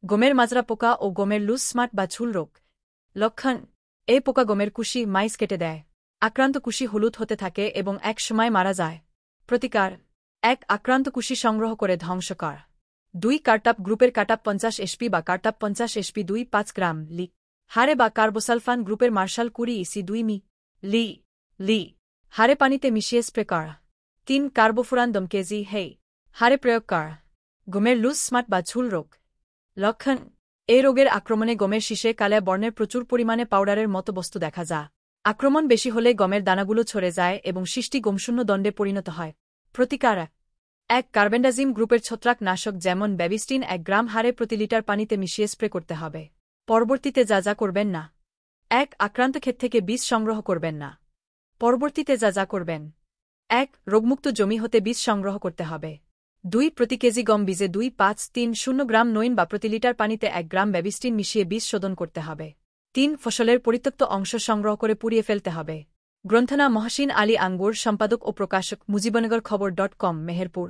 গমের মাজরা পোকা ও গমের লুজ স্মার্ট বা ঝুল রোগ। লক্ষণ: এই পোকা গমের কুশি মাইজ কেটে দেয়। আক্রান্ত কুশি হলুদ হতে থাকে এবং এক সময় মারা যায়। প্রতিকার: ১. আক্রান্ত কুশি সংগ্রহ করে ধ্বংস কর। ২. কার্টাপ গ্রুপের কাটাপ 50 এসপি বা কার্টাপ 50 এসপি 2-5 গ্রাম লি হারে বা কার্বোসালফান গ্রুপের মার্শাল 20 ইসি 2 মি লি হারে পানিতে মিশিয়ে স্প্রে কর। ৩. কার্বোফুরান 10 কেজি হেই হারে প্রয়োগ কর। গমের লুজ স্মার্ট বা ঝুল রোগ। লক্ষণ: এই রোগের আক্রমণে গমের শীষে কালো বর্ণের প্রচুর পরিমাণে পাউডারের মতো বস্তু দেখা যায়। আক্রমণ বেশি হলে গমের দানাগুলো ছড়ে যায় এবং শীষটি গমশূন্য দণ্ডে পরিণত হয়। প্রতিকার: ১. কার্বেন্ডাজিম গ্রুপের ছত্রাকনাশক যেমন ব্যাবিস্টিন 1 গ্রাম হারে প্রতি লিটার পানিতে মিশিয়ে স্প্রে করতে হবে। পরবর্তীতে যা করবেন না। ১. আক্রান্ত ক্ষেত থেকে বীজ সংগ্রহ করবেন না। পরবর্তীতে যা করবেন। ১. রোগমুক্ত জমি হতে বীজ সংগ্রহ করতে হবে। ২. প্রতি কেজি গম বীজে 2.5-3.0 গ্রাম নইন বা প্রতি লিটার পানিতে 1 গ্রাম ব্যাবিস্টিন মিশিয়ে বীজ শোধন করতে হবে। ৩. ফসলের পরিত্যক্ত অংশ সংগ্রহ করে পুড়িয়ে ফেলতে হবে। গ্রন্থনা: মহসিন আলী আঙ্গুর, সম্পাদক ও প্রকাশক মুজিবনগর খবর.com, মেহেরপুর।